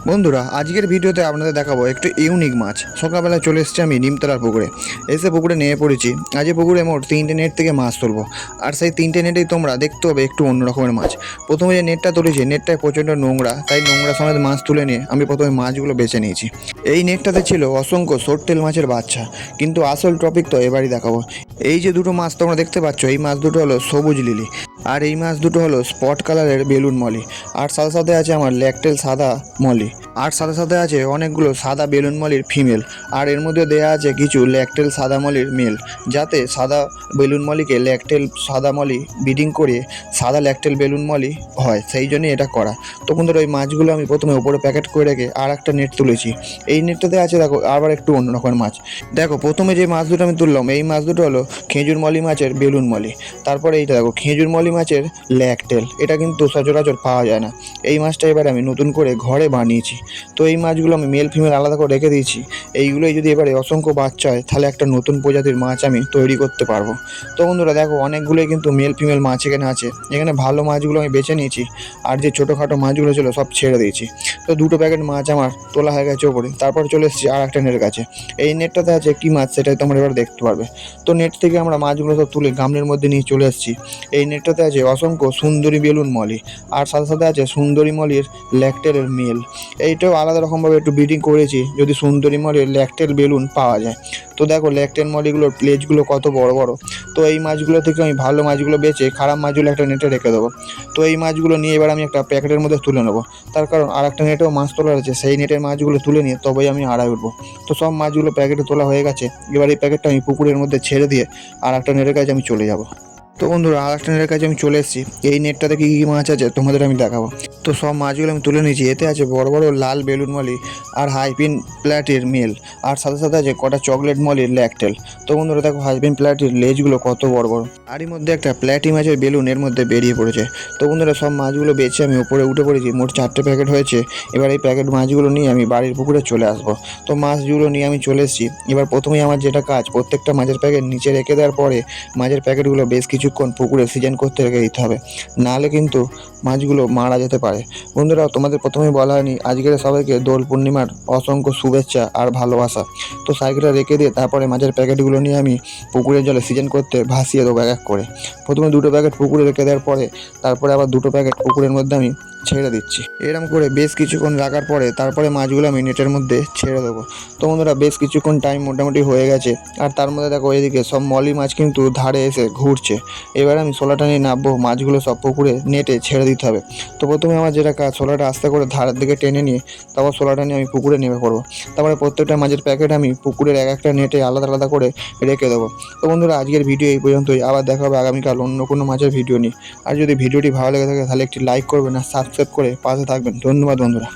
বন্ধুরা, আজকের ভিডিওতে আপনাদের দেখাবো একটু ইউনিক মাছ। সকালবেলা চলে এসেছি আমি নিমতলার পুকুরে। এসে পুকুরে নেমে পড়েছি। আজ এই পুকুরে মোট 3টে নেট থেকে মাছ তুলবো। আর সেই 3টে নেটেই তোমরা দেখতে হবে একটু অন্য রকমের মাছ। প্রথমে যে নেটটা তুলেছি, নেটটায় প্রচণ্ড নোংরা, তাই নোংরা সমেত মাছ তুলে নিয়ে আমি প্রথমে মাছগুলো বেছে নিয়েছি। এই নেটটাতে ছিল অসংখ্য সরটেল মাছের বাচ্চা। কিন্তু আসল টপিক তো এবারই দেখাবো। এই যে দুটো মাছ তোমরা দেখতে পাচ্ছ, এই মাছ দুটো হলো সবুজ লিলি, আর এই মাছ দুটো হলো স্পট কালারের বেলুন মলি। আর সাথে সাথে আছে আমার ল্যাকটেল সাদা মলি। আর সাথে সাথে আছে অনেকগুলো সাদা বেলুন মলির ফিমেল। আর এর মধ্যে দেওয়া আছে কিছু ল্যাকটেল সাদা মলির মেল, যাতে সাদা বেলুন মলিকে ল্যাকটেল সাদা মলি ব্রিডিং করে সাদা ল্যাকটেল বেলুন মলি হয়, সেই জন্যই এটা করা। তো বন্ধুরা, ওই মাছগুলো আমি প্রথমে উপরে প্যাকেট করে রেখে আর একটা নেট তুলেছি। এই নেটটাতে আছে দেখো আবার একটু অন্য রকমের মাছ। দেখো, প্রথমে যে মাছ দুটো আমি তুললাম, এই মাছ দুটো হলো খেজুর মলি মাছের বেলুন মলি। তারপরে এইটা দেখো খেজুর মলি মাছের ল্যাকটেল, এটা কিন্তু সচরাচর পাওয়া যায় না। এই মাছটা এবার আমি নতুন করে ঘরে বানিয়েছি। তো এই মাছগুলো আমি মেল ফিমেল আলাদা করে রেখে দিয়েছি। এইগুলোই যদি এবারে অসংখ্য বাচ্চা হয়, তাহলে একটা নতুন প্রজাতির মাছ আমি তৈরি করতে পারবো। তো বন্ধুরা দেখো, অনেকগুলোই কিন্তু মেল ফিমেল মাছ এখানে আছে। এখানে ভালো মাছগুলো আমি বেছে নিয়েছি, আর যে ছোটোখাটো মাছগুলো ছিল সব ছেড়ে দিয়েছি। তো দুটো প্যাকেট মাছ আমার তোলা হয়ে গেছে ওপরে। তারপর চলে এসেছি আর একটা নেটের কাছে। এই নেটটাতে আছে কী মাছ, সেটাই তোমরা এবার দেখতে পারবে। তো নেট থেকে আমরা মাছগুলো সব তুলে গামলের মধ্যে নিয়ে চলে এসেছি। এই নেটটাতে আছে অসংখ্য সুন্দরী বেলুন মলি, আর সাথে সাথে আছে সুন্দরী মলির ল্যাকটেলের মেল। এইটাও আলাদা রকমভাবে একটু ব্রিডিং করেছি, যদি সুন্দরী মলির ল্যাকটেল বেলুন পাওয়া যায়। তো দেখো ল্যাকটেল মলিগুলোর প্লেজগুলো কত বড় বড়। তো এই মাছগুলো থেকে আমি ভালো মাছগুলো বেছে খারাপ মাছগুলো একটা নেটে রেখে দেবো। তো এই মাছগুলো নিয়ে এবার আমি একটা প্যাকেটের মধ্যে তুলে নেবো। তার কারণ আর একটা নেটেও মাছ তোলা আছে, সেই নেটের মাছগুলো তুলে নিয়ে তবেই আমি আড়ায় উঠবো। তো সব মাছগুলো প্যাকেটে তোলা হয়ে গেছে। এবার এই প্যাকেটটা আমি পুকুরের মধ্যে ছেড়ে দিয়ে আর একটা নেটের কাছে আমি চলে যাব। তো বন্ধুরা, আর একটা নেটের কাছে আমি চলে এসেছি। এই নেটটাতে কী কী মাছ আছে তোমাদের আমি দেখাবো। তো সব মাছগুলো আমি তুলে নিয়েছি। এতে আছে বড় বড় লাল বেলুন মলি আর হাইপিন প্ল্যাটির মেল, আর সাথে সাথে আছে কটা চকলেট মলির ল্যাকটেল। তো বন্ধুরা দেখো, হাইপিন প্ল্যাটির লেজগুলো কত বড় বড়। আর এর মধ্যে একটা প্ল্যাটি মাছের বেলুন এর মধ্যে বেরিয়ে পড়েছে। তো বন্ধুরা, সব মাছগুলো বেছে আমি উপরে উঠে পড়েছি। মোট 4টে প্যাকেট হয়েছে। এবার এই প্যাকেট মাছগুলো নিয়ে আমি বাড়ির পুকুরে চলে আসবো। তো মাছগুলো নিয়ে আমি চলে এসেছি। এবার প্রথমেই আমার যেটা কাজ, প্রত্যেকটা মাছের প্যাকেট নিচে রেখে দেওয়ার পরে মাছের প্যাকেটগুলো বেশ কিছুক্ষণ পুকুরে সিজন করতে রেখে দিতে হবে, নাহলে কিন্তু মাছগুলো মারা যেতে পারে। বন্ধুরা, তোমাদের প্রথমেই বলা হয়নি, আজকের সবাইকে দোল পূর্ণিমার অসংখ্য শুভেচ্ছা আর ভালোবাসা। তো সাইকেলটা রেখে দিয়ে তারপরে মাছের প্যাকেটগুলো নিয়ে আমি পুকুরের জলে সিজন করতে ভাসিয়ে দেবো এক এক করে। প্রথমে দুটো প্যাকেট পুকুরে রেখে দেওয়ার পরে তারপরে আবার দুটো প্যাকেট পুকুরের মধ্যে আমি ছেড়ে দিচ্ছি। এরকম করে বেশ কিছুক্ষণ রাখার পরে তারপরে মাছগুলো আমি নেটের মধ্যে ছেড়ে দেবো। তো বন্ধুরা, বেশ কিছুক্ষণ টাইম মোটামুটি হয়ে গেছে। আর তার মধ্যে দেখো এদিকে সব মলি মাছ কিন্তু ধারে এসে ঘুরছে। এবার আমি সোলাটা নিয়ে নামবো, মাছগুলো সব পুকুরে নেটে ছেড়ে দিতে হবে। তো প্রথমে আমার যেটা কাজ, সোলাটা আস্তে করে ধারের দিকে টেনে নিয়ে তারপর সোলাটা নিয়ে আমি পুকুরে নেমে পড়বো। তারপরে প্রত্যেকটা মাছের প্যাকেট আমি পুকুরের এক একটা নেটে আলাদা আলাদা করে রেখে দেবো। তো বন্ধুরা, আজকের ভিডিও এই পর্যন্তই। আবার দেখা হবে আগামীকাল অন্য কোনো মাছের ভিডিও নিয়ে। আর যদি ভিডিওটি ভালো লেগে থাকে তাহলে একটি লাইক করবেন আর সাবস্ক্রাইব করে পাশে থাকবেন। ধন্যবাদ বন্ধুরা।